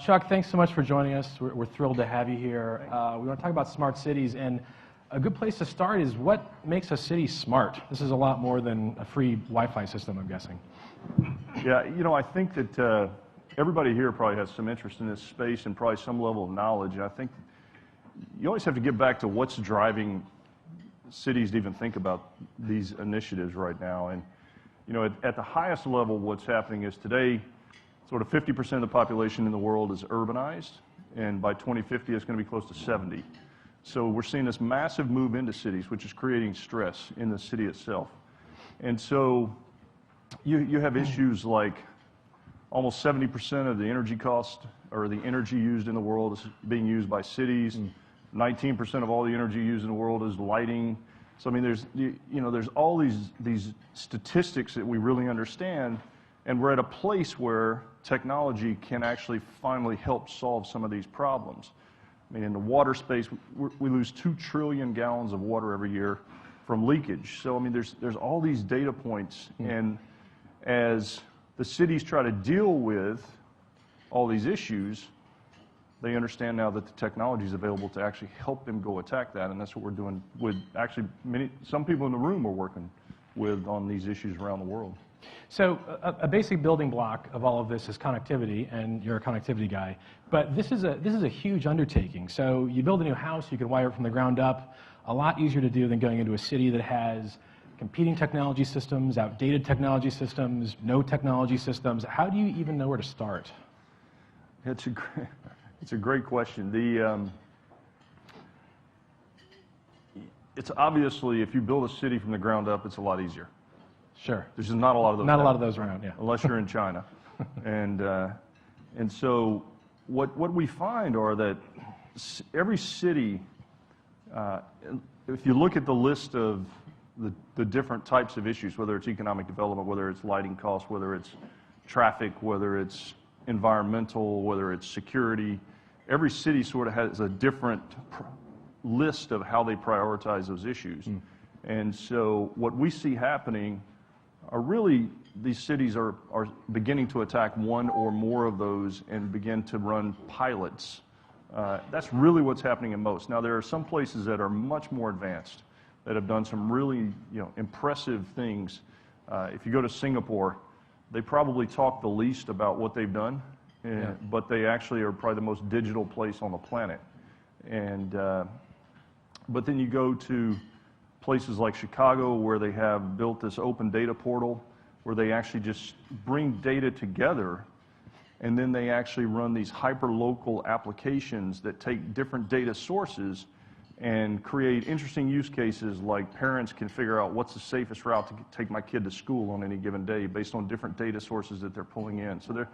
Chuck, thanks so much for joining us. We're thrilled to have you here. We want to talk about smart cities, and a good place to start is what makes a city smart? This is a lot more than a free Wi-Fi system, I'm guessing. Yeah, I think that everybody here probably has some interest in this space and probably some level of knowledge. And I think you always have to get back to what's driving cities to even think about these initiatives right now. And at the highest level, what's happening is today, sort of 50% of the population in the world is urbanized, and by 2050, it's going to be close to 70. So we're seeing this massive move into cities, which is creating stress in the city itself. And so you have issues like almost 70% of the energy cost, or the energy used in the world, is being used by cities. 19% of all the energy used in the world is lighting. So I mean, there's all these statistics that we really understand, and we're at a place where technology can actually finally help solve some of these problems. I mean, in the water space, we lose 2 trillion gallons of water every year from leakage. So I mean, there's all these data points, and as the cities try to deal with all these issues, they understand now that the technology is available to actually help them go attack that, and that's what we're doing with actually some people in the room are working with on these issues around the world. So a basic building block of all of this is connectivity, and you're a connectivity guy. But this is a huge undertaking. So you build a new house, you can wire it from the ground up. A lot easier to do than going into a city that has competing technology systems, outdated technology systems, no technology systems. How do you even know where to start? It's a great question. It's obviously, if you build a city from the ground up, it's a lot easier. Sure. There's just not a lot of those. Not a lot of those around, yeah. Unless you're in China. And so what we find are that every city, if you look at the list of the different types of issues, whether it's economic development, whether it's lighting costs, whether it's traffic, whether it's environmental, whether it's security, every city sort of has a different list of how they prioritize those issues. And so what we see happening are really, these cities are beginning to attack one or more of those and begin to run pilots. That's really what's happening in most. Now, there are some places that are much more advanced that have done some really impressive things. If you go to Singapore, they probably talk the least about what they've done, but they actually are probably the most digital place on the planet. And but then you go to places like Chicago, where they have built this open data portal, where they actually just bring data together, and then they actually run these hyper-local applications that take different data sources and create interesting use cases, like parents can figure out what's the safest route to take my kid to school on any given day based on different data sources that they're pulling in. So there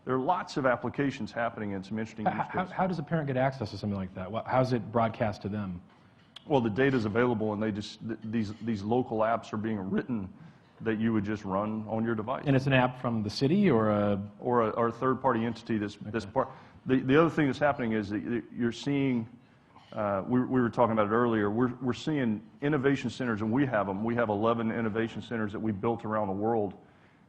are lots of applications happening and some interesting use cases. How does a parent get access to something like that? How's it broadcast to them? Well, the data is available, and these local apps are being written that you would just run on your device. And it's an app from the city or a third-party entity. This part. The other thing that's happening is that you're seeing. We were talking about it earlier. We're seeing innovation centers, and we have them. We have 11 innovation centers that we built around the world,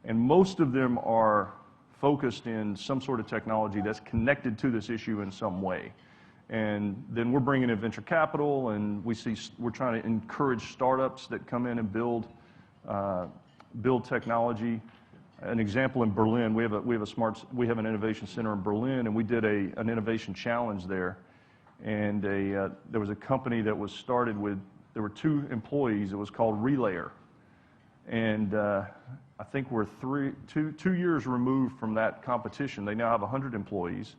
and most of them are focused in some sort of technology that's connected to this issue in some way. And then we're bringing in venture capital, and we're trying to encourage startups that come in and build technology. An example in Berlin, we have an innovation center in Berlin, and we did an innovation challenge there. And there was a company that was started with, there were 2 employees. It was called Relayer, and I think we're 2 years removed from that competition. They now have 100 employees.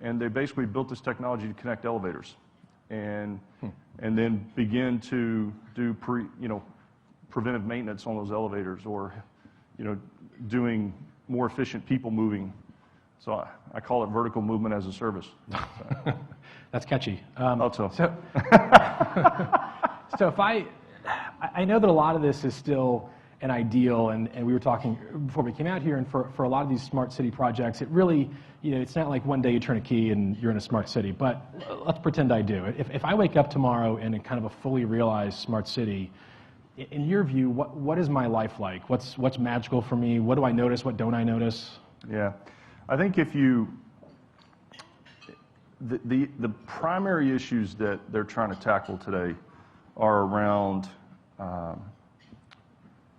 And they basically built this technology to connect elevators, and then begin to do preventive maintenance on those elevators, or doing more efficient people moving. So I call it vertical movement as a service. That's catchy. So if I know that a lot of this is still an ideal, and we were talking before we came out here, and for a lot of these smart city projects, it really, it's not like one day you turn a key and you're in a smart city, but let's pretend I do. If I wake up tomorrow in a kind of a fully realized smart city, in your view, what is my life like? What's magical for me? What do I notice? What don't I notice? Yeah, I think if you the primary issues that they're trying to tackle today are around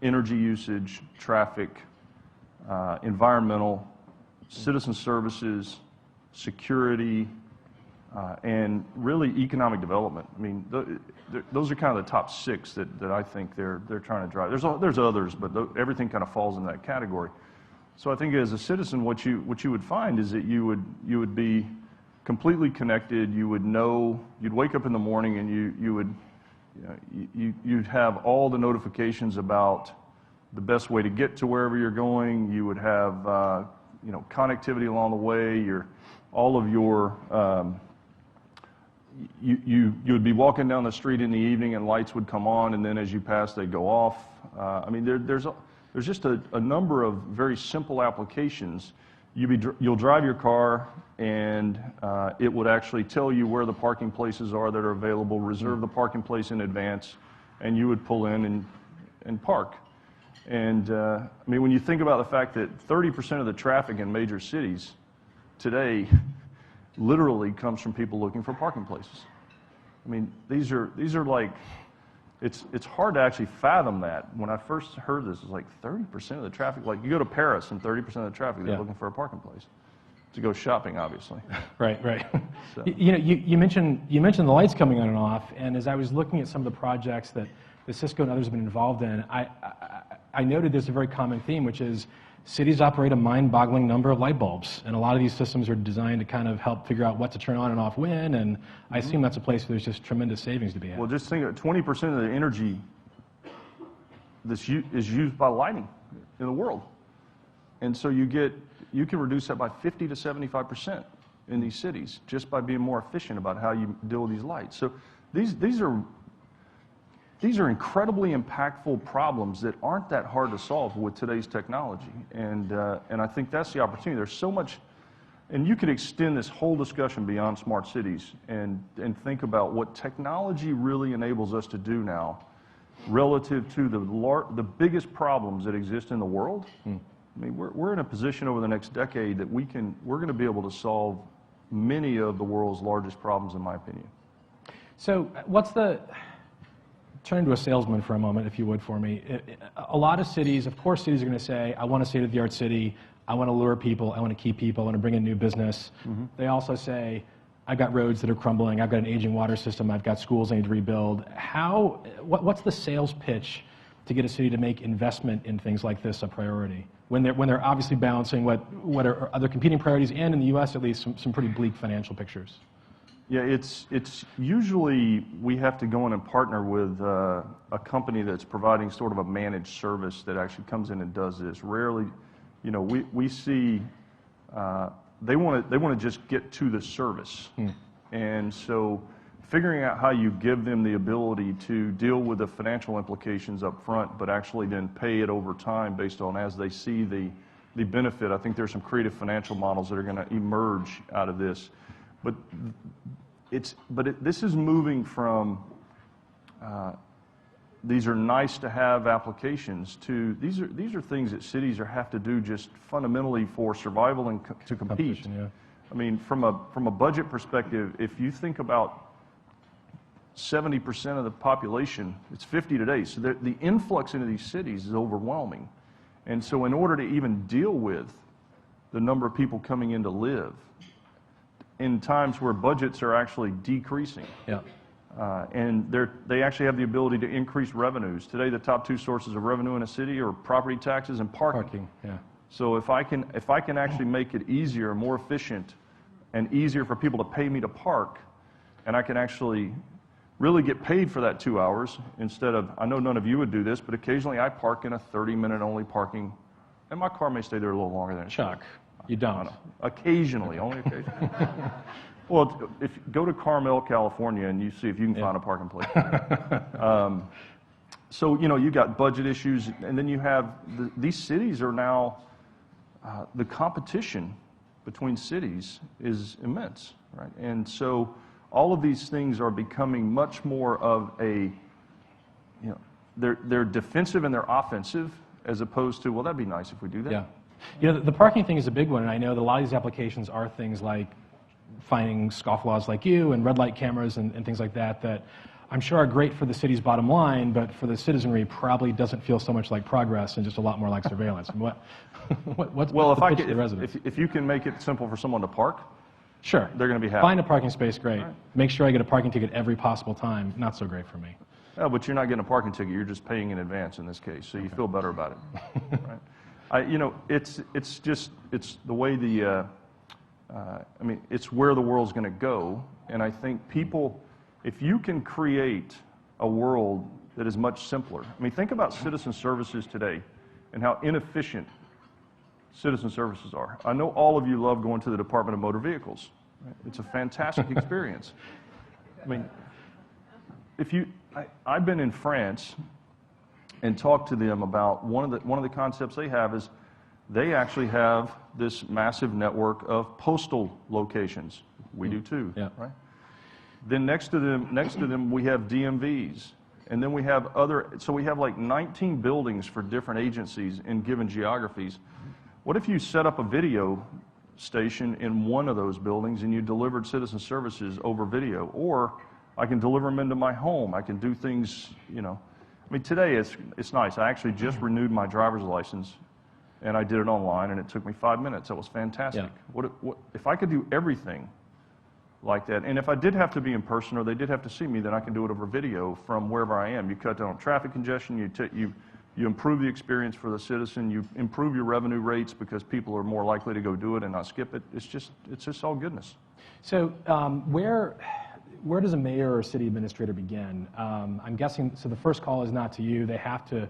energy usage, traffic, environmental, citizen services, security, and really economic development. I mean, those are kind of the top six that I think they're trying to drive. There's others, but everything kind of falls in that category. So I think as a citizen, what you would find is that you would be completely connected. You would know. You'd wake up in the morning and you'd have all the notifications about the best way to get to wherever you're going. You would have connectivity along the way. All of your you would be walking down the street in the evening and lights would come on, and then as you pass, they'd go off. I mean, there's just a number of very simple applications. You'll drive your car, and it would actually tell you where the parking places are that are available, reserve the parking place in advance, and you would pull in and park. And I mean, when you think about the fact that 30% of the traffic in major cities today literally comes from people looking for parking places. I mean, these are like, it's hard to actually fathom that. When I first heard this, it's like 30% of the traffic. Like you go to Paris and 30% of the traffic, they're looking for a parking place to go shopping, obviously. Right. So. You mentioned the lights coming on and off, and as I was looking at some of the projects that Cisco and others have been involved in, I noted there's a very common theme, which is cities operate a mind-boggling number of light bulbs, and a lot of these systems are designed to kind of help figure out what to turn on and off when, and I assume that's a place where there's just tremendous savings to be had. Well, just think of 20% of the energy is used by lighting in the world. And so you can reduce that by 50 to 75% in these cities just by being more efficient about how you deal with these lights. So these are incredibly impactful problems that aren't that hard to solve with today's technology. And I think that's the opportunity. There's so much, and you could extend this whole discussion beyond smart cities and think about what technology really enables us to do now relative to the biggest problems that exist in the world. I mean, we're in a position over the next decade that we're going to be able to solve many of the world's largest problems, in my opinion. So turn to a salesman for a moment, if you would, for me. A lot of cities, of course, cities are going to say, I want a state-of-the-art city, I want to lure people, I want to keep people, I want to bring in new business. They also say, I've got roads that are crumbling, I've got an aging water system, I've got schools I need to rebuild. What's the sales pitch to get a city to make investment in things like this a priority, when they're obviously balancing what are other competing priorities, and in the U.S. at least, some pretty bleak financial pictures? Yeah, it's usually we have to go in and partner with a company that's providing sort of a managed service that actually comes in and does this. Rarely, we see they want to just get to the service, and so figuring out how you give them the ability to deal with the financial implications up front, but actually then pay it over time based on as they see the benefit. I think there's some creative financial models that are going to emerge out of this. But this is moving from these are nice to have applications to these are things that cities have to do just fundamentally for survival and to compete. Yeah. I mean, from a budget perspective, if you think about 70% of the population, it's 50 today. So the influx into these cities is overwhelming, and so in order to even deal with the number of people coming in to live in times where budgets are actually decreasing. Yeah. And they actually have the ability to increase revenues. Today, the top two sources of revenue in a city are property taxes and parking. Yeah. So if I can actually make it easier, more efficient, and easier for people to pay me to park, and I can actually really get paid for that 2 hours instead of, I know none of you would do this, but occasionally I park in a 30-minute only parking, and my car may stay there a little longer than it Chuck. You don't. Occasionally, only occasionally. Well, if you go to Carmel, California, and you see if you can find a parking place. So, you got budget issues, and then you have these cities are now, the competition between cities is immense, right? And so all of these things are becoming much more of they're defensive and they're offensive, as opposed to, well, that'd be nice if we do that. Yeah. The parking thing is a big one, and I know that a lot of these applications are things like finding scofflaws like you and red light cameras and things like that that I'm sure are great for the city's bottom line, but for the citizenry probably doesn't feel so much like progress and just a lot more like surveillance. And what's the pitch to the residents? If you can make it simple for someone to park, sure, they're going to be happy. Find a parking space, great. Right. Make sure I get a parking ticket every possible time, not so great for me. No, but you're not getting a parking ticket. You're just paying in advance in this case, so you feel better about it. Right? It's the way it's where the world's going to go, and I think people, if you can create a world that is much simpler. I mean, think about citizen services today and how inefficient citizen services are. I know all of you love going to the Department of Motor Vehicles. Right? It's a fantastic experience. I mean, I've been in France and talked to them about one of the concepts they have is they actually have this massive network of postal locations. We do too, yeah. Right? Then next to them we have DMVs, and then we have so we have like 19 buildings for different agencies in given geographies. What if you set up a video station in one of those buildings and you delivered citizen services over video? Or I can deliver them into my home. I can do things, I mean, today it's nice. I actually just renewed my driver's license, and I did it online, and it took me 5 minutes. That was fantastic. Yeah. What if I could do everything like that? And if I did have to be in person or they did have to see me, then I can do it over video from wherever I am. You cut down on traffic congestion. You improve the experience for the citizen. You improve your revenue rates because people are more likely to go do it and not skip it. It's just all goodness. So where does a mayor or city administrator begin? I'm guessing, so the first call is not to you. They have to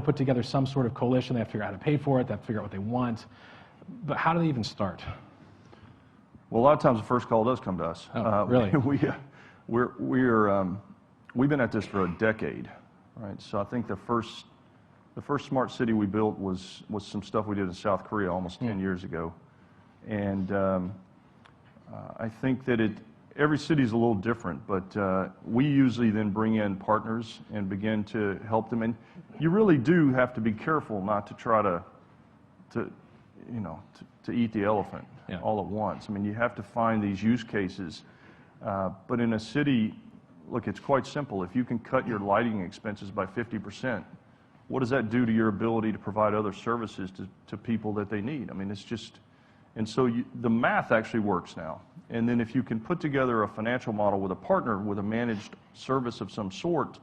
put together some sort of coalition. They have to figure out how to pay for it. They have to figure out what they want. But how do they even start? Well, a lot of times the first call does come to us. Oh, really? We've been at this for a decade, right? So I think the first smart city we built was some stuff we did in South Korea almost 10 years ago. And I think that every city is a little different, but we usually then bring in partners and begin to help them. And you really do have to be careful not to try to eat the elephant all at once. I mean, you have to find these use cases. But in a city, look, it's quite simple. If you can cut your lighting expenses by 50%, what does that do to your ability to provide other services to people that they need? I mean, it's just, and so the math actually works now. And then if you can put together a financial model with a partner with a managed service of some sort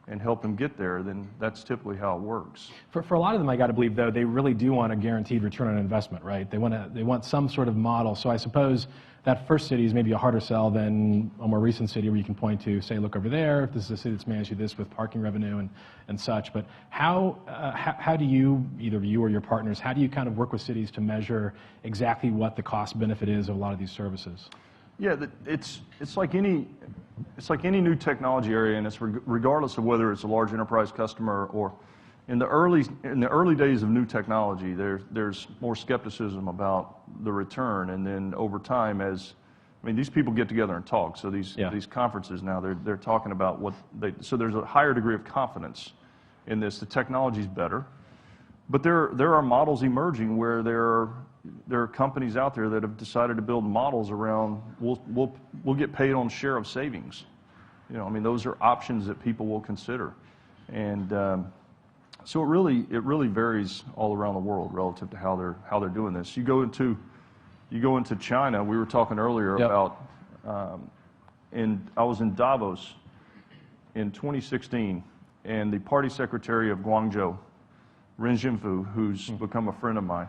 and help them get there, then that's typically how it works. For a lot of them, I got to believe, though, they really do want a guaranteed return on investment, right? They want some sort of model. So I suppose that first city is maybe a harder sell than a more recent city where you can point to, say, look over there, this is a city that's managed to do this with parking revenue and such. But how do you, either you or your partners, how do you kind of work with cities to measure exactly what the cost benefit is of a lot of these services? Yeah, it's like any new technology area, and it's regardless of whether it's a large enterprise customer or in the early days of new technology, there's more skepticism about the return, and then over time, these people get together and talk. So these conferences now, they're talking about so there's a higher degree of confidence in this. The technology's better, but there are models emerging where there are companies out there that have decided to build models around we'll get paid on share of savings. Those are options that people will consider, and so it really varies all around the world relative to how they're doing this. You go into China. We were talking earlier about, I was in Davos in 2016, and the party secretary of Guangzhou, Ren Zhenfu, who's become a friend of mine,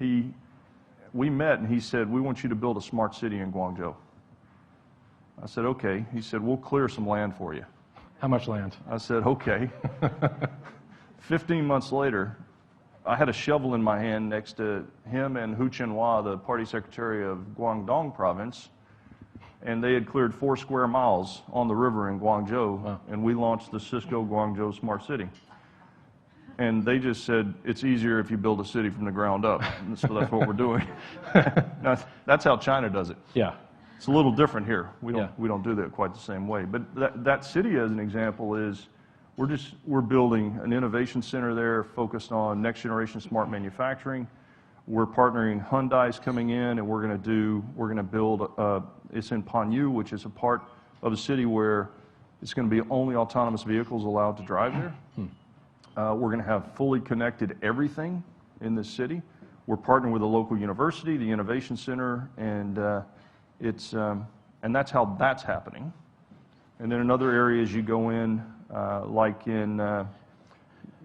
we met and he said, "We want you to build a smart city in Guangzhou." I said, "Okay." He said, "We'll clear some land for you." How much land? I said, "Okay." 15 months later, I had a shovel in my hand next to him and Hu Chenhua, the party secretary of Guangdong province, and they had cleared 4 square miles on the river in Guangzhou, wow. And we launched the Cisco Guangzhou Smart City. And they just said, it's easier if you build a city from the ground up. And so that's what we're doing. Now, that's how China does it. Yeah. It's a little different here. We don't do that quite the same way. But that city, as an example, is we're building an innovation center there focused on next generation smart manufacturing. We're partnering. Hyundai's coming in, and we're going to build. It's in Panyu, which is a part of the city where it's going to be only autonomous vehicles allowed to drive there. We're going to have fully connected everything in this city. We're partnering with a local university, the Innovation Center, and that's how that's happening. And then in other areas you go in, like in,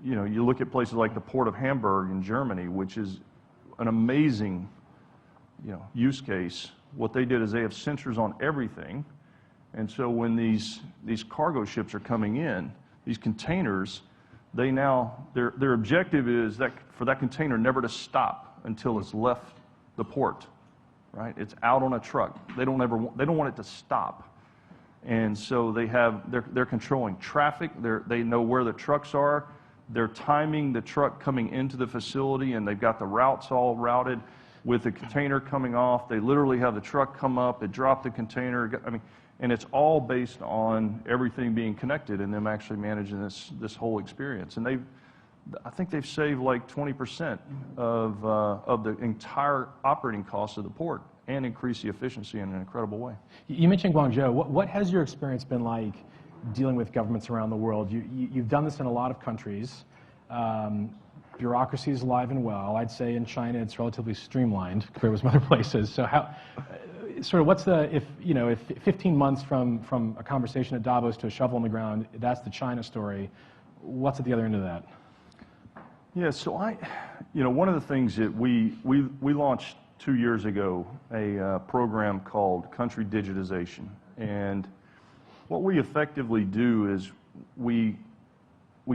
you look at places like the Port of Hamburg in Germany, which is an amazing, use case. What they did is they have sensors on everything, and so when these cargo ships are coming in, these containers, their objective is that for that container never to stop until it's left the port, right? It's out on a truck. They don't want it to stop, and so they're controlling traffic. They know where the trucks are. They're timing the truck coming into the facility, and they've got the routes all routed with the container coming off. They literally have the truck come up, it dropped the container. And it's all based on everything being connected and them actually managing this whole experience. And I think they've saved like 20% of the entire operating costs of the port and increased the efficiency in an incredible way. You mentioned Guangzhou. What has your experience been like dealing with governments around the world? You've done this in a lot of countries. Bureaucracy is alive and well. I'd say in China it's relatively streamlined compared with some other places. So what's if 15 months from a conversation at Davos to a shovel on the ground, that's the China story, what's at the other end of that? Yeah, so one of the things that we launched 2 years ago, a program called Country Digitization. And what we effectively do is we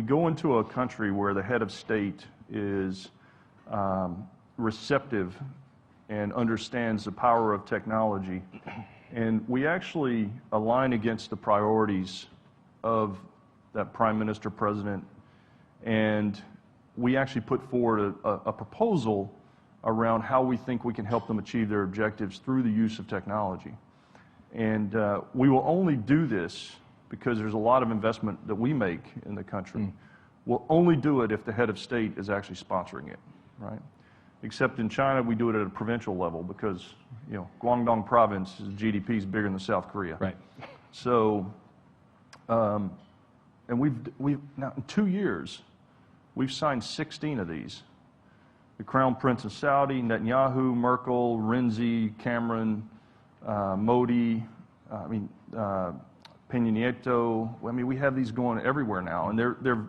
go into a country where the head of state is receptive and understands the power of technology, and we actually align against the priorities of that prime minister, president, and we actually put forward a proposal around how we think we can help them achieve their objectives through the use of technology. And we will only do this because there's a lot of investment that we make in the country. We'll only do it if the head of state is actually sponsoring it, right? Except in China, we do it at a provincial level because, Guangdong province, GDP is bigger than South Korea. Right. So, and we've now in 2 years, we've signed 16 of these. The Crown Prince of Saudi, Netanyahu, Merkel, Renzi, Cameron, Modi, Peña Nieto. We have these going everywhere now, and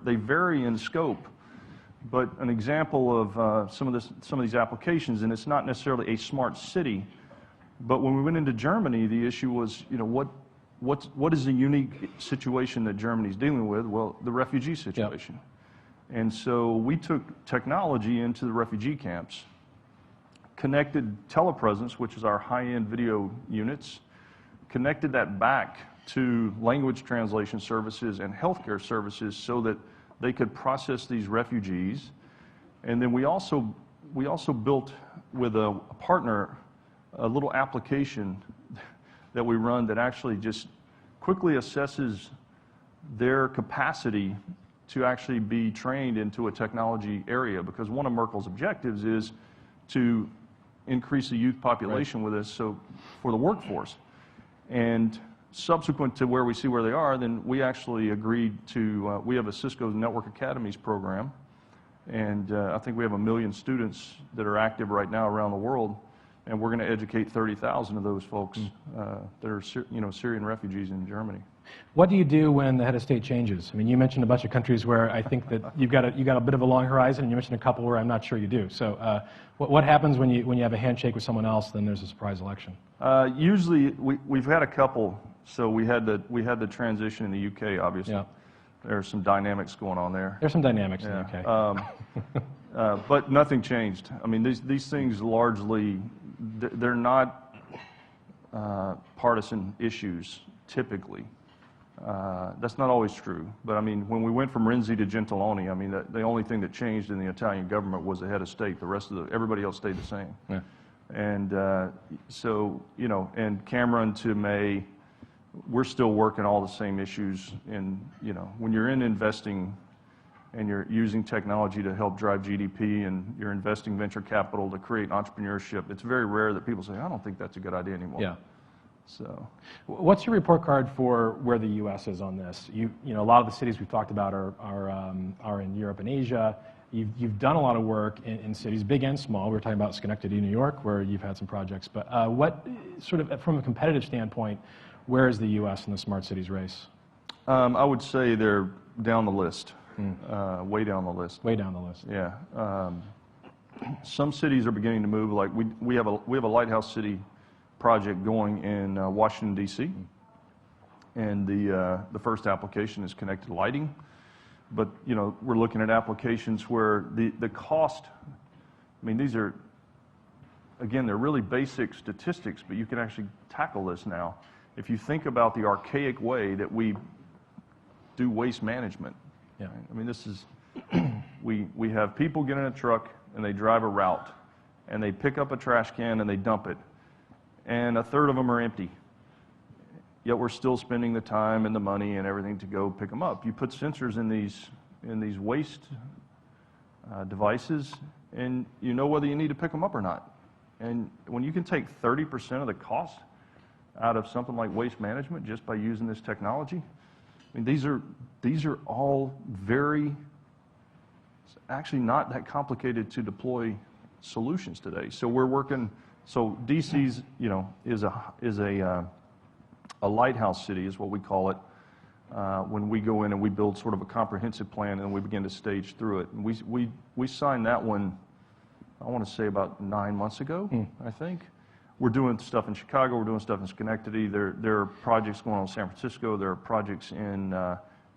they vary in scope. But an example of some of these applications, and it's not necessarily a smart city, but when we went into Germany, the issue was, what is the unique situation that Germany's dealing with? Well, the refugee situation. Yep. And so we took technology into the refugee camps, connected telepresence, which is our high-end video units, connected that back to language translation services and healthcare services so that they could process these refugees. And then we also built with a partner a little application that we run that actually just quickly assesses their capacity to actually be trained into a technology area, because one of Merkel's objectives is to increase the youth population with us, so for the workforce. And subsequent to where we see where they are, then we actually agreed to, we have a Cisco Network Academies program, and I think we have 1 million students that are active right now around the world, and we're going to educate 30,000 of those folks that are Syrian refugees in Germany. What do you do when the head of state changes? You mentioned a bunch of countries where I think that you've got a bit of a long horizon, and you mentioned a couple where I'm not sure you do. So what happens when you have a handshake with someone else, then there's a surprise election? Usually, we've had a couple. So we had the transition in the UK, obviously. Yeah. There's some dynamics going on there. There's some dynamics in the UK. But nothing changed. These things largely, they're not partisan issues, typically. That's not always true. But when we went from Renzi to Gentiloni, the only thing that changed in the Italian government was the head of state. The rest of everybody else stayed the same. Yeah. And so, and Cameron to May, we're still working all the same issues. And when you're in investing and you're using technology to help drive GDP, and you're investing venture capital to create entrepreneurship, it's very rare that people say, I don't think that's a good idea anymore. Yeah. So, what's your report card for where the U.S. is on this? You know, a lot of the cities we've talked about are in Europe and Asia. You've done a lot of work in cities, big and small. We were talking about Schenectady, New York, where you've had some projects. But what sort of, from a competitive standpoint, where is the U.S. in the smart cities race? I would say they're down the list, way down the list. Way down the list. Yeah. Some cities are beginning to move. Like we have a lighthouse city project going in Washington D.C. And the first application is connected lighting. But you know, we're looking at applications where the cost. I mean, these are, again, they're really basic statistics, but you can actually tackle this now. If you think about the archaic way that we do waste management. Yeah. Right? I mean, this is, we have people get in a truck and they drive a route and they pick up a trash can and they dump it. And a third of them are empty. Yet we're still spending the time and the money and everything to go pick them up. You put sensors in these waste devices, and you know whether you need to pick them up or not. And when you can take 30% of the cost out of something like waste management just by using this technology, I mean, these are all very, actually not that complicated to deploy solutions today. So we're working. So DC's, you know, is a lighthouse city is what we call it. When we go in and we build sort of a comprehensive plan and we begin to stage through it. And we signed that one, I want to say about 9 months ago, I think. We're doing stuff in Chicago, we're doing stuff in Schenectady. There are projects going on in San Francisco, there are projects in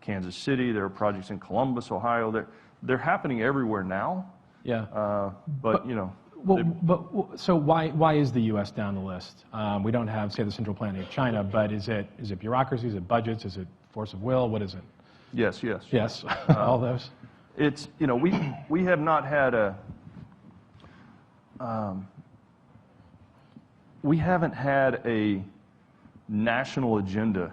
Kansas City, there are projects in Columbus, Ohio. They're happening everywhere now. Yeah. But you know. So why is the U.S. down the list? We don't have, say, the central planning of China, but is it bureaucracy? Is it budgets? Is it force of will? What is it? Yes. Yes, all those. It's, you know, we have not had we haven't had a national agenda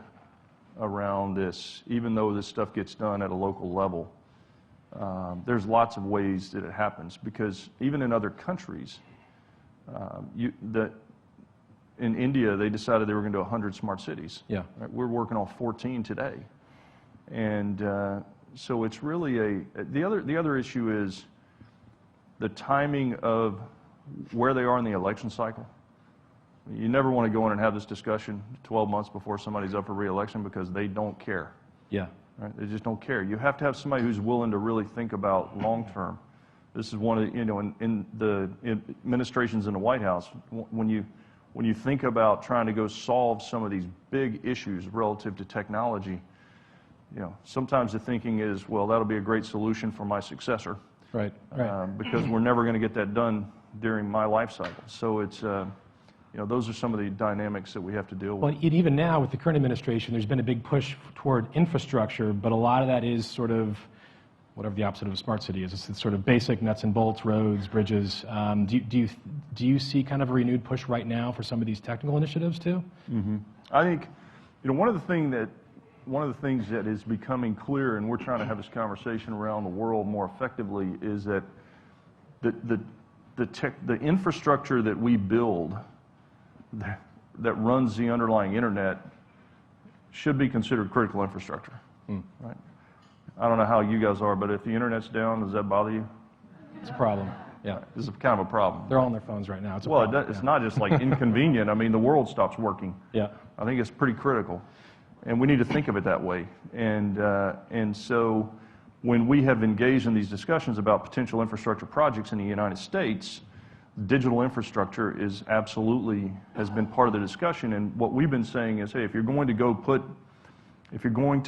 around this, even though this stuff gets done at a local level. There's lots of ways that it happens, because even in other countries, in India, they decided they were going to do 100 smart cities. Yeah. Right? We're working on 14 today. And so it's really the other issue is the timing of where they are in the election cycle. You never want to go in and have this discussion 12 months before somebody's up for re-election, because they don't care. Yeah. Right? They just don't care. You have to have somebody who's willing to really think about long term. This is one of the, you know, in the administrations in the White House, when you think about trying to go solve some of these big issues relative to technology, you know, sometimes the thinking is, well, that'll be a great solution for my successor. Right. Because we're never going to get that done during my life cycle. So it's, you know, those are some of the dynamics that we have to deal with. Well, even now with the current administration, there's been a big push toward infrastructure, but a lot of that is sort of whatever the opposite of a smart city is. It's sort of basic nuts and bolts, roads, bridges. Do you see kind of a renewed push right now for some of these technical initiatives too? Mm-hmm. I think, you know, one of the things that is becoming clear, and we're trying to have this conversation around the world more effectively, is that the infrastructure that we build that runs the underlying internet should be considered critical infrastructure. Right? I don't know how you guys are, but if the internet's down, does that bother you? It's a problem. Yeah. This is kind of a problem. They're all on their phones right now. It's a problem. It's not just like inconvenient. I mean, the world stops working. Yeah. I think it's pretty critical, and we need to think of it that way. And so when we have engaged in these discussions about potential infrastructure projects in the United States, digital infrastructure has been part of the discussion. And what we've been saying is, hey, if you're going to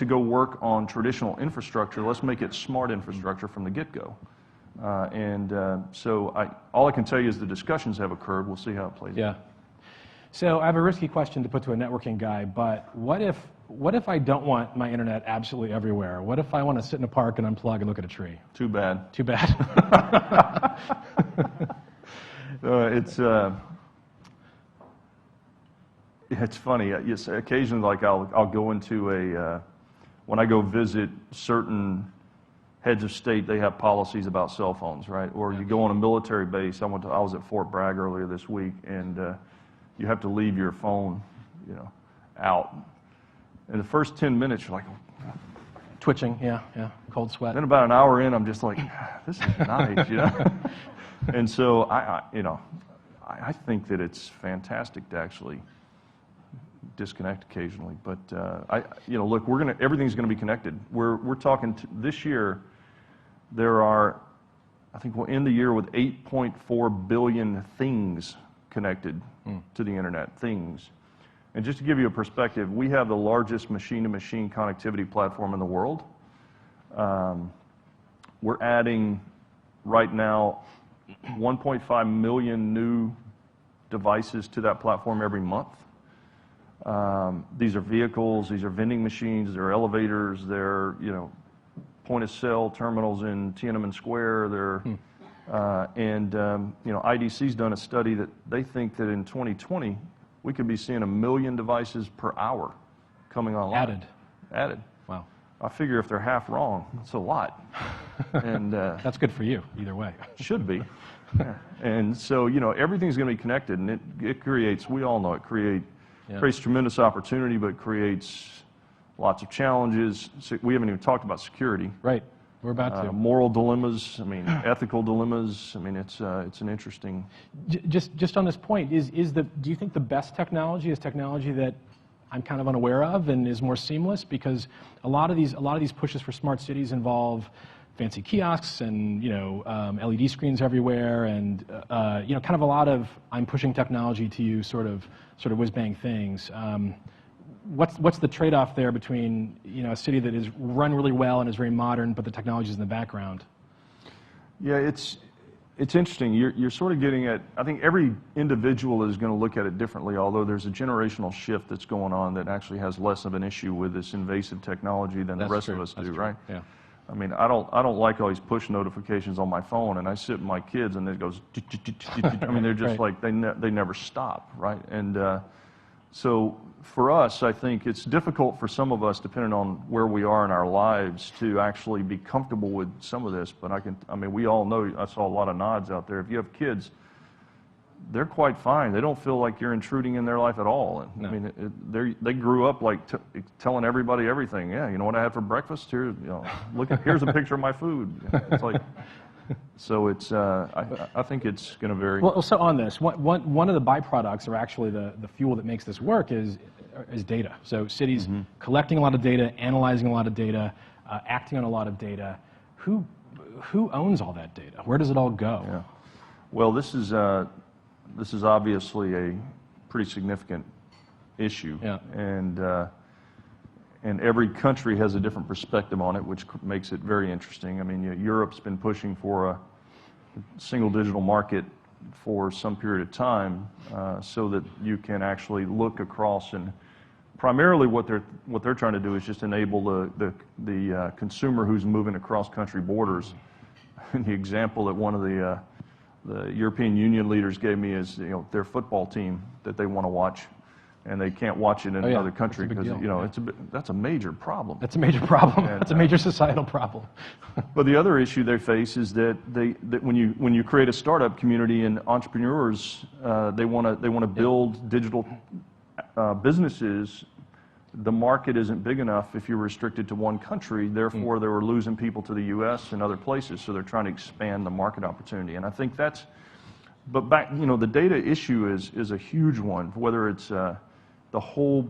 go work on traditional infrastructure, let's make it smart infrastructure from the get-go. So all I can tell you is the discussions have occurred. We'll see how it plays out. Yeah. So I have a risky question to put to a networking guy, but what if I don't want my internet absolutely everywhere? What if I want to sit in a park and unplug and look at a tree? Too bad. Too bad. It's funny. Yes, occasionally, like I'll go into when I go visit certain heads of state, they have policies about cell phones, right? Or you go on a military base. I was at Fort Bragg earlier this week, and you have to leave your phone, out. In the first 10 minutes, you're like, Twitching, yeah, cold sweat. then about an hour in, I'm just like, this is nice, And so I think that it's fantastic to actually disconnect occasionally. But look, everything's gonna be connected. We're talking this year. I think we'll end the year with 8.4 billion things connected to the internet. Things. And just to give you a perspective, we have the largest machine-to-machine connectivity platform in the world. We're adding right now 1.5 million new devices to that platform every month. These are vehicles, these are vending machines, they're elevators, they're point-of-sale terminals in Tiananmen Square. IDC's done a study that they think that in 2020 we could be seeing 1 million devices per hour coming online. Added. Wow. I figure if they're half wrong, it's a lot. And that's good for you, either way. Should be. Yeah. And so, everything's going to be connected, and it creates, we all know it creates tremendous opportunity, but creates lots of challenges. So we haven't even talked about security. Right. We're about to. Moral dilemmas, ethical dilemmas. It's an interesting. Just on this point, do you think the best technology is technology that I'm kind of unaware of and is more seamless? Because a lot of these pushes for smart cities involve fancy kiosks and LED screens everywhere, and kind of a lot of I'm pushing technology to you sort of whiz bang things. What's the trade-off there between a city that is run really well and is very modern, but the technology is in the background? Yeah, it's interesting. You're sort of getting at. I think every individual is going to look at it differently. Although there's a generational shift that's going on that actually has less of an issue with this invasive technology than the rest of us do, right? Yeah. I don't like all these push notifications on my phone, and I sit with my kids, and it goes. They're just like they never stop, right? And so for us, I think it's difficult for some of us, depending on where we are in our lives, to actually be comfortable with some of this. But we all know, I saw a lot of nods out there. If you have kids, they're quite fine. They don't feel like you're intruding in their life at all. And, no. They grew up like telling everybody everything. Yeah, you know what I had for breakfast? Here, here's a picture of my food. It's like. So it's, I think it's going to vary. Well, so on this, one of the byproducts, or actually the fuel that makes this work, is data. So cities collecting a lot of data, analyzing a lot of data, acting on a lot of data. Who owns all that data? Where does it all go? Yeah. Well, this is obviously a pretty significant issue. Yeah. And every country has a different perspective on it, which makes it very interesting. Europe's been pushing for a single digital market for some period of time, so that you can actually look across, and primarily what they're trying to do is just enable the consumer who's moving across country borders. And the example that one of the European Union leaders gave me is their football team that they want to watch, and they can't watch it in another country because that's a major problem. That's a major problem. That's a major societal problem. But the other issue they face is that when you create a startup community and entrepreneurs, they want to build digital businesses. The market isn't big enough if you're restricted to one country. Therefore, they were losing people to the U.S. and other places. So they're trying to expand the market opportunity, and I think that's. But back, the data issue is a huge one. Whether it's the whole,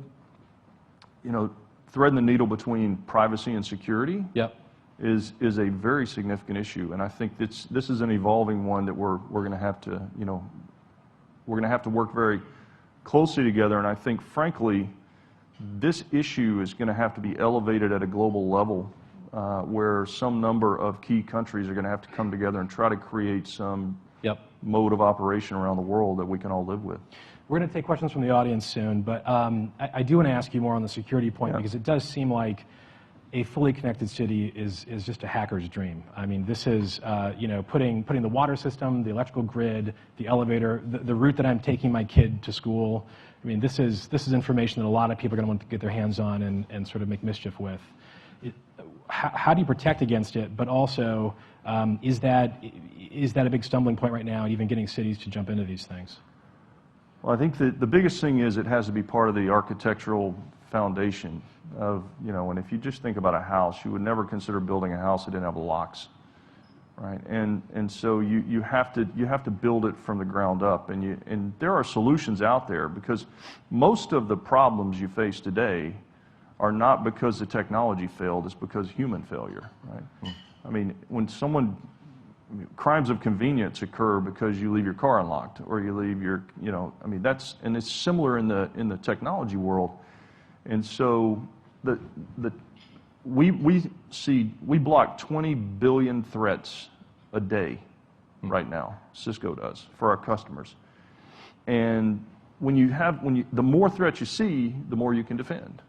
threading the needle between privacy and security. Yep. is a very significant issue, and I think this is an evolving one that we're going to have to, we're going to have to work very closely together. And I think, frankly, this issue is going to have to be elevated at a global level, where some number of key countries are going to have to come together and try to create some mode of operation around the world that we can all live with. We're going to take questions from the audience soon, but I do want to ask you more on the security point, because it does seem like a fully connected city is just a hacker's dream. I mean, this is putting the water system, the electrical grid, the elevator, the route that I'm taking my kid to school. I mean, this is information that a lot of people are going to want to get their hands on and sort of make mischief with. how do you protect against it? But also, is that a big stumbling point right now, even getting cities to jump into these things? Well, I think the biggest thing is it has to be part of the architectural foundation of, and if you just think about a house, you would never consider building a house that didn't have locks, right? And so you have to build it from the ground up, and there are solutions out there, because most of the problems you face today are not because the technology failed, it's because human failure, right? I mean, crimes of convenience occur because you leave your car unlocked, or you leave your, and it's similar in the technology world. And so we block 20 billion threats a day right now. Cisco does for our customers. And the more threats you see, the more you can defend.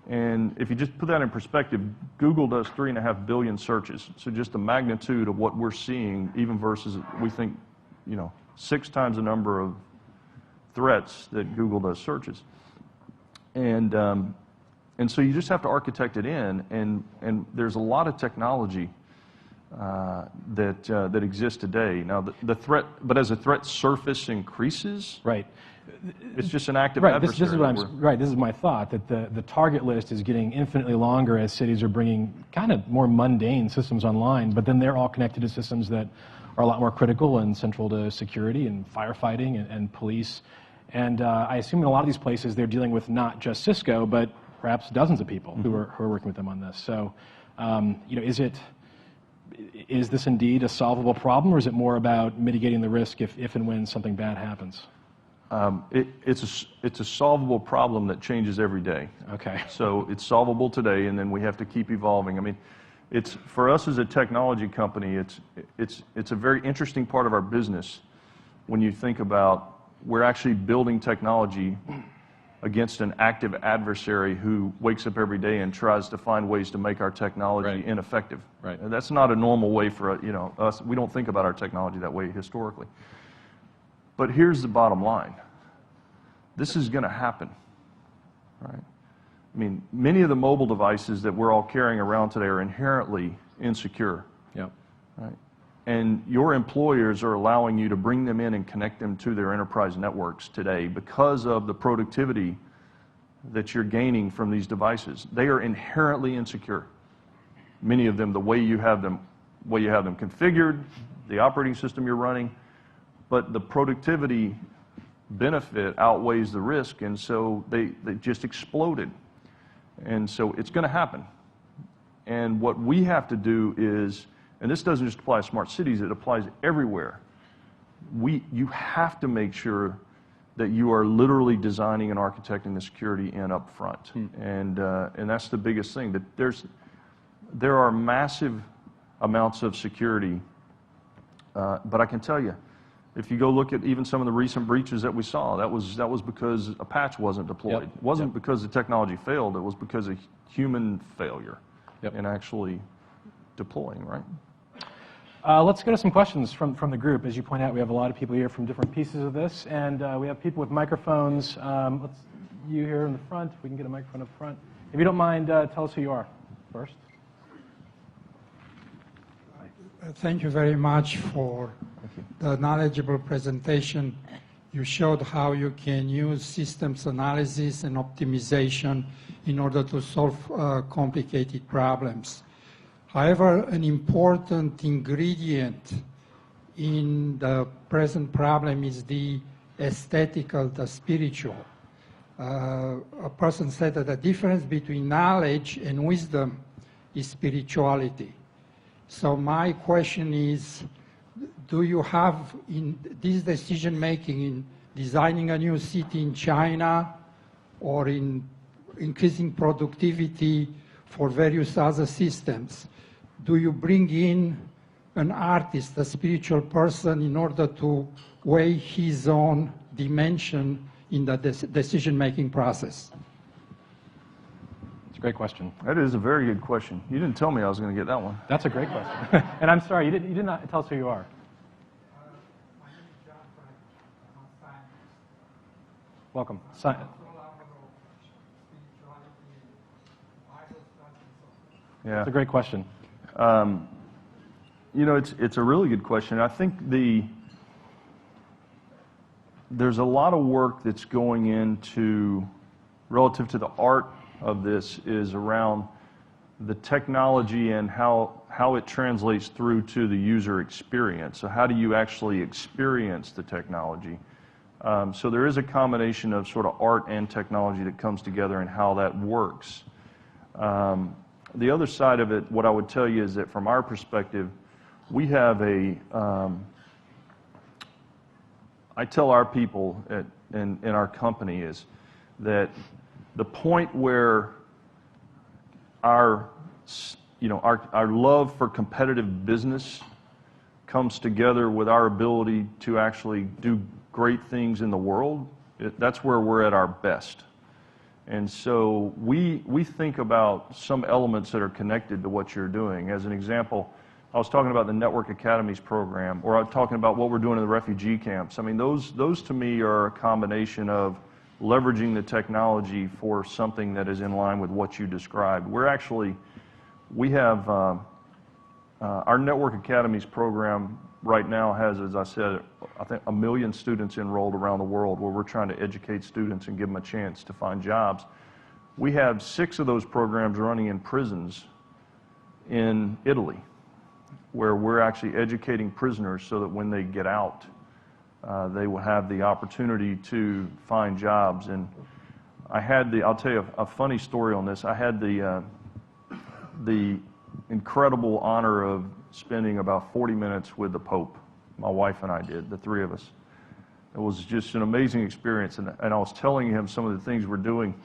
And if you just put that in perspective, Google does 3.5 billion searches. So just the magnitude of what we're seeing, even versus, we think, 6 times the number of threats that Google does searches. And so you just have to architect it in, and there's a lot of technology that exists today. Now, but as the threat surface increases, right, it's just an active right. adversary. This is my thought, that the target list is getting infinitely longer as cities are bringing kind of more mundane systems online, but then they're all connected to systems that are a lot more critical and central to security and firefighting and police. And I assume in a lot of these places they're dealing with not just Cisco, but perhaps dozens of people who are working with them on this. So, is this indeed a solvable problem, or is it more about mitigating the risk if and when something bad happens? It's a solvable problem that changes every day. Okay. So it's solvable today, and then we have to keep evolving. I mean, for us as a technology company, it's a very interesting part of our business when you think about we're actually building technology against an active adversary who wakes up every day and tries to find ways to make our technology ineffective. Right. And that's not a normal way for us. We don't think about our technology that way historically. But here's the bottom line. This is going to happen, right? I mean, many of the mobile devices that we're all carrying around today are inherently insecure. Yep. Right? And your employers are allowing you to bring them in and connect them to their enterprise networks today because of the productivity that you're gaining from these devices. They are inherently insecure. Many of them, the way you have them configured, the operating system you're running, but the productivity benefit outweighs the risk, and so they just exploded. And so it's going to happen. And what we have to do is, and this doesn't just apply to smart cities, it applies everywhere. You have to make sure that you are literally designing and architecting the security in up front. And that's the biggest thing. That there are massive amounts of security, but I can tell you, if you go look at even some of the recent breaches that we saw, that was because a patch wasn't deployed. It wasn't because the technology failed, it was because of human failure in actually deploying, right? Let's go to some questions from the group. As you point out, we have a lot of people here from different pieces of this, and we have people with microphones. You here in the front, we can get a microphone up front. If you don't mind, tell us who you are first. Thank you very much for the knowledgeable presentation. You showed how you can use systems analysis and optimization in order to solve complicated problems. However, an important ingredient in the present problem is the aesthetical, the spiritual. A person said that the difference between knowledge and wisdom is spirituality. So my question is, do you have in this decision making in designing a new city in China or in increasing productivity for various other systems, do you bring in an artist, a spiritual person, in order to weigh his own dimension in the decision making process? Great question. That is a very good question. You didn't tell me I was going to get that one. That's a great question. And I'm sorry, you did not tell us who you are. My name is John Frank. I'm a scientist. Welcome. Yeah. That's a great question. You know, it's a really good question. I think there's a lot of work that's going into, relative to the art of this, is around the technology and how it translates through to the user experience. So how do you actually experience the technology? So there is a combination of sort of art and technology that comes together and how that works. The other side of it, what I would tell you is that from our perspective, we have I tell our people in our company is that the point where our love for competitive business comes together with our ability to actually do great things in the world, that's where we're at our best. And so we think about some elements that are connected to what you're doing. As an example, I was talking about the Network Academies program, or I'm talking about what we're doing in the refugee camps. I mean, those to me are a combination of leveraging the technology for something that is in line with what you described. We have our Network Academies program right now has, as I said, I think 1 million students enrolled around the world, where we're trying to educate students and give them a chance to find jobs. We have 6 of those programs running in prisons in Italy, where we're actually educating prisoners so that when they get out, they will have the opportunity to find jobs. And I'll tell you a funny story on this. I had the incredible honor of spending about 40 minutes with the Pope. My wife and I did, the 3 of us. It was just an amazing experience, and I was telling him some of the things we're doing.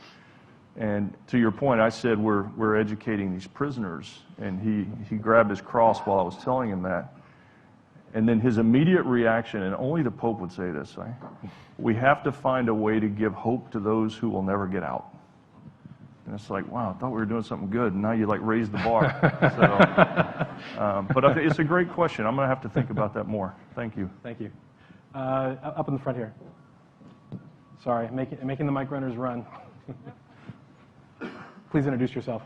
And to your point, I said we're educating these prisoners, and he grabbed his cross while I was telling him that. And then his immediate reaction, and only the Pope would say this, right? We have to find a way to give hope to those who will never get out. And it's like, wow, I thought we were doing something good, and now you like raised the bar. But it's a great question. I'm going to have to think about that more. Thank you. Thank you. Up in the front here. Sorry, making the mic runners run. Please introduce yourself.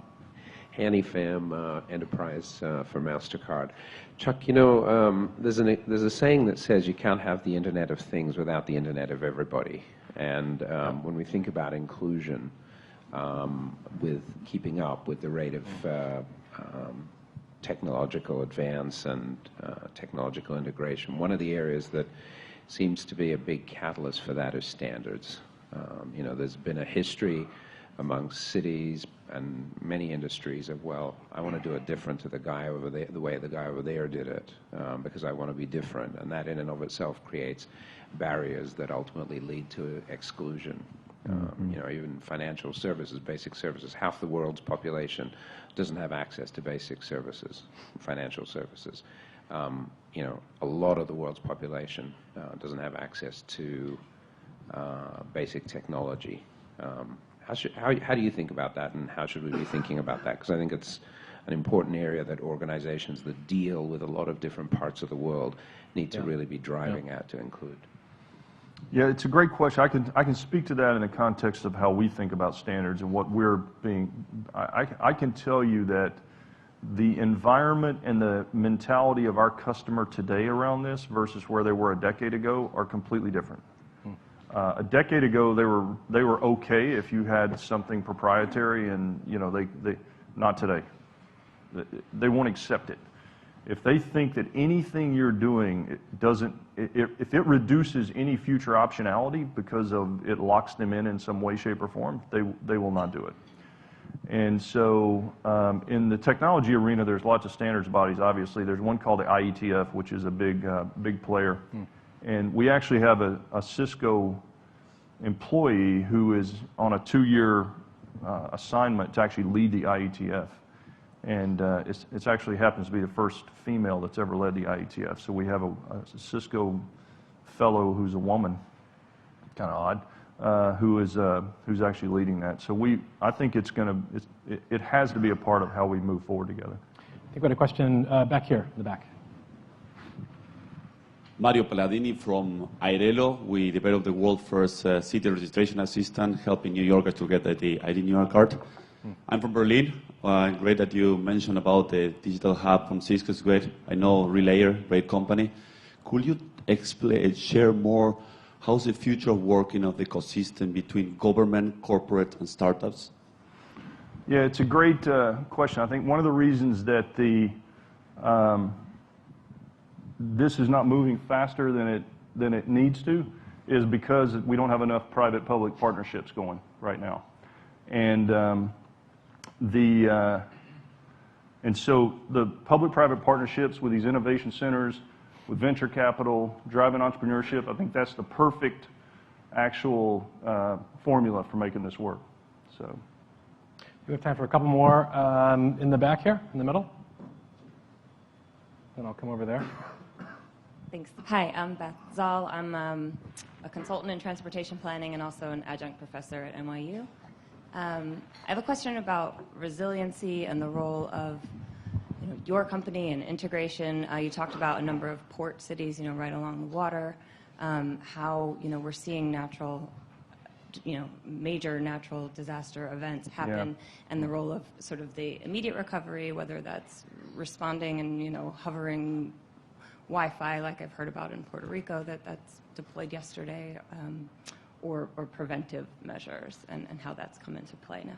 Hanny Pham, Enterprise for MasterCard. Chuck, you know, there's a saying that says you can't have the Internet of Things without the Internet of Everybody. And when we think about inclusion, with keeping up with the rate of technological advance and technological integration, one of the areas that seems to be a big catalyst for that is standards. You know, there's been a history among cities and many industries of, well, I want to do it different to the guy over there, the way the guy over there did it, because I want to be different. And that in and of itself creates barriers that ultimately lead to exclusion. You know, even financial services, basic services, half the world's population doesn't have access to basic services, financial services. You know, a lot of the world's population doesn't have access to basic technology. How do you think about that, and how should we be thinking about that? Because I think it's an important area that organizations that deal with a lot of different parts of the world need to really be driving at to include. Yeah, it's a great question. I can speak to that in the context of how we think about standards and what we're being. I can tell you that the environment and the mentality of our customer today around this versus where they were a decade ago are completely different. A decade ago, they were okay if you had something proprietary, and you know they not today. They won't accept it. If they think that anything you're doing if it reduces any future optionality because of it locks them in some way, shape, or form, they will not do it. And so in the technology arena, there's lots of standards bodies. Obviously, there's one called the IETF, which is a big player. And we actually have a Cisco employee who is on a 2-year assignment to actually lead the IETF. And it actually happens to be the first female that's ever led the IETF. So we have a Cisco fellow who's a woman, kind of odd, who's actually leading that. So I think it has to be a part of how we move forward together. I think we had a question back here in the back. Mario Palladini from Airelo. We developed the world's first city registration assistant, helping New Yorkers to get the ID New York card. I'm from Berlin. Great that you mentioned about the digital hub from Cisco. It's great. I know Relayer, great company. Could you share more how's the future of working of the ecosystem between government, corporate, and startups? Yeah, it's a great question. I think one of the reasons that this is not moving faster than it needs to is because we don't have enough private-public partnerships going right now. And so the public-private partnerships with these innovation centers, with venture capital, driving entrepreneurship, I think that's the perfect actual formula for making this work. So, we have time for a couple more in the back here, in the middle. Then I'll come over there. Thanks. Hi, I'm Beth Zoll. I'm a consultant in transportation planning and also an adjunct professor at NYU. I have a question about resiliency and the role of your company and integration. You talked about a number of port cities, right along the water. How we're seeing major natural disaster events happen, and the role of sort of the immediate recovery, whether that's responding and hovering Wi-Fi, like I've heard about in Puerto Rico that's deployed yesterday. Or preventive measures, and how that's come into play now.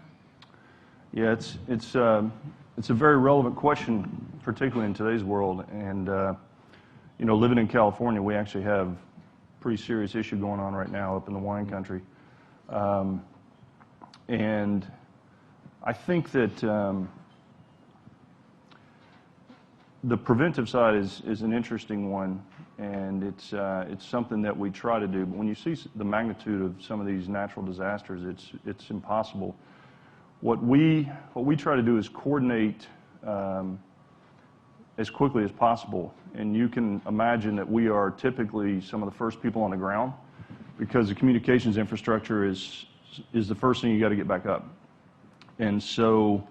Yeah, it's a very relevant question, particularly in today's world. And living in California, we actually have a pretty serious issue going on right now up in the wine country. And I think that the preventive side is an interesting one, and it's something that we try to do. But when you see the magnitude of some of these natural disasters, it's impossible. What we try to do is coordinate as quickly as possible. And you can imagine that we are typically some of the first people on the ground, because the communications infrastructure is the first thing you got to get back up. And so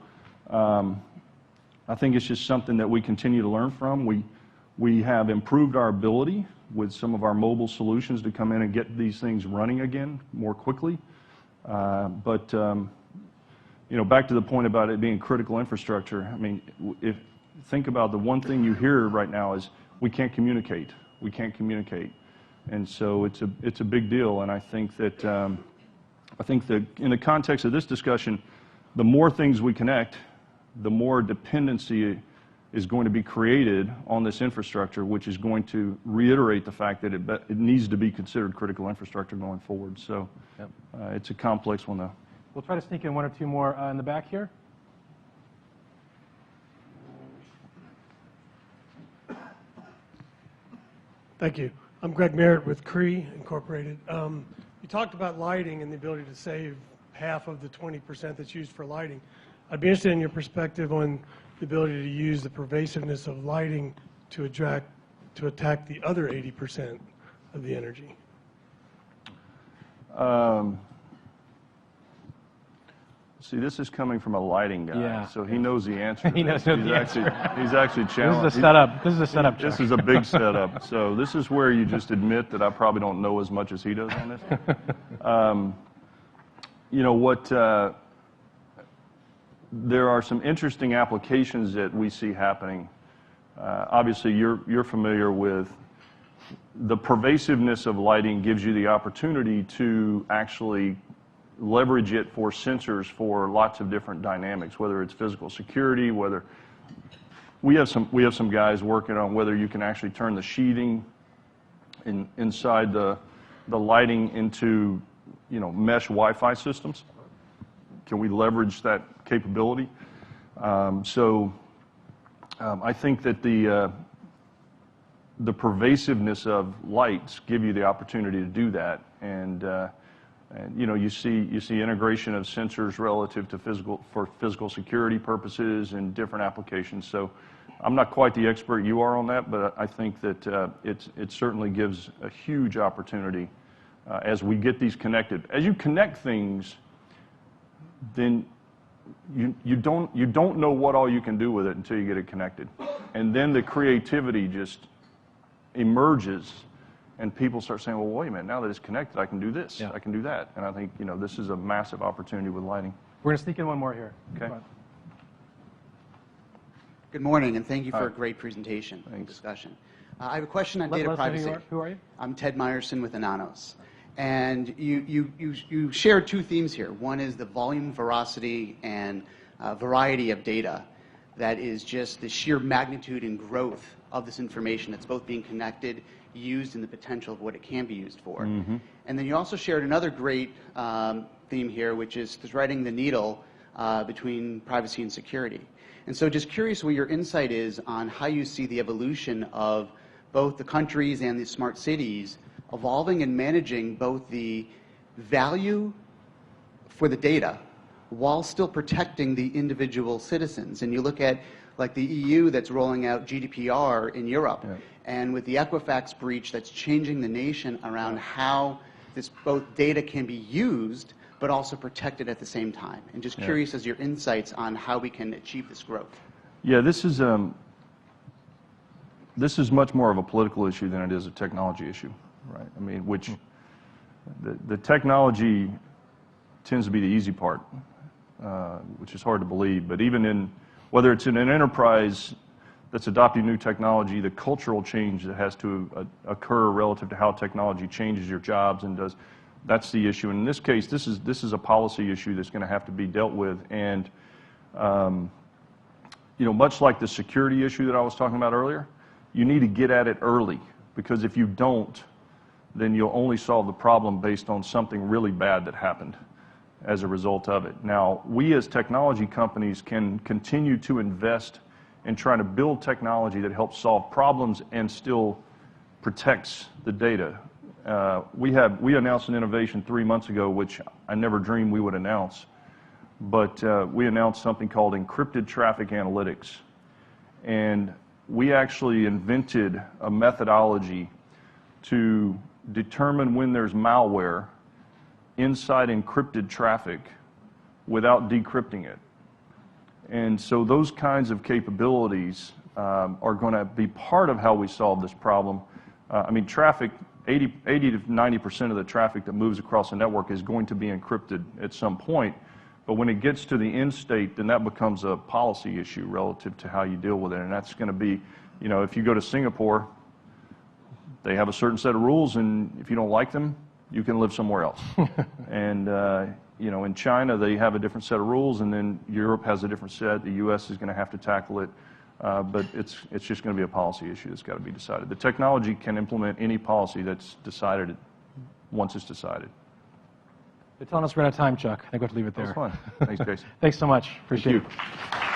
I think it's just something that we continue to learn from. We have improved our ability with some of our mobile solutions to come in and get these things running again more quickly. But back to the point about it being critical infrastructure. I mean, think about the one thing you hear right now is we can't communicate. We can't communicate, and so it's a big deal. And I think that in the context of this discussion, the more things we connect, the more dependency is going to be created on this infrastructure, which is going to reiterate the fact that it needs to be considered critical infrastructure going forward. So it's a complex one, though. We'll try to sneak in one or two more in the back here. Thank you. I'm Greg Merritt with Cree Incorporated. You talked about lighting and the ability to save half of the 20% that's used for lighting. I'd be interested in your perspective on the ability to use the pervasiveness of lighting to attack the other 80% of the energy. See, this is coming from a lighting guy, Yeah. so he knows the answer. He knows the answer. He's actually challenged. This is a setup. This is a setup. This is a big setup. So this is where you just admit that I probably don't know as much as he does on this. There are some interesting applications that we see happening. Obviously, you're familiar with the pervasiveness of lighting gives you the opportunity to actually leverage it for sensors for lots of different dynamics, whether it's physical security, whether we have some guys working on whether you can actually turn the sheeting inside the lighting into mesh Wi-Fi systems. Can we leverage that capability? I think that the pervasiveness of lights give you the opportunity to do that, and you see integration of sensors relative to physical security purposes and different applications. So I'm not quite the expert you are on that, but I think that it certainly gives a huge opportunity as we get these connected. As you connect things, then you don't know what all you can do with it until you get it connected, and then the creativity just emerges. And people start saying, well, wait a minute, now that it's connected, I can do this, I can do that. And I think, this is a massive opportunity with lighting. We're going to sneak in one more here. Okay. Good morning, and thank you for a great presentation and discussion. I have a question on data privacy. Who are you? I'm Ted Meyerson with Ananos. And you shared two themes here. One is the volume, veracity, and variety of data that is just the sheer magnitude and growth of this information that's both being connected, used, and the potential of what it can be used for. And then you also shared another great theme here, which is threading the needle between privacy and security. And so just curious what your insight is on how you see the evolution of both the countries and the smart cities evolving and managing both the value for the data while still protecting the individual citizens. And you look at like the EU that's rolling out GDPR in Europe, and with the Equifax breach that's changing the nation around how this both data can be used but also protected at the same time. And just curious as your insights on how we can achieve this growth. Yeah, this is much more of a political issue than it is a technology issue, right? I mean, which the technology tends to be the easy part, which is hard to believe. But even in, whether it's in an enterprise that's adopting new technology, the cultural change that has to occur relative to how technology changes your jobs and does, that's the issue. And in this case, this is a policy issue that's going to have to be dealt with. And you know, much like the security issue that I was talking about earlier, you need to get at it early, because if you don't, then you'll only solve the problem based on something really bad that happened as a result of it. Now, we as technology companies can continue to invest in trying to build technology that helps solve problems and still protects the data. We announced an innovation 3 months ago, which I never dreamed we would announce, but we announced something called encrypted traffic analytics. And we actually invented a methodology to determine when there's malware inside encrypted traffic without decrypting it. And so those kinds of capabilities are going to be part of how we solve this problem. I mean, traffic, 80 to 90% of the traffic that moves across the network is going to be encrypted at some point. But when it gets to the end state, then that becomes a policy issue relative to how you deal with it. And that's going to be, you know, if you go to Singapore, they have a certain set of rules, and if you don't like them, you can live somewhere else. And, you know, in China, they have a different set of rules, and then Europe has a different set. The U.S. is going to have to tackle it. But it's just going to be a policy issue that's got to be decided. The technology can implement any policy that's decided once it's decided. They're telling us we're out of time, Chuck. I think we have to leave it there. That was fun. Thanks, Jason. Thanks so much. Appreciate it. Thank you.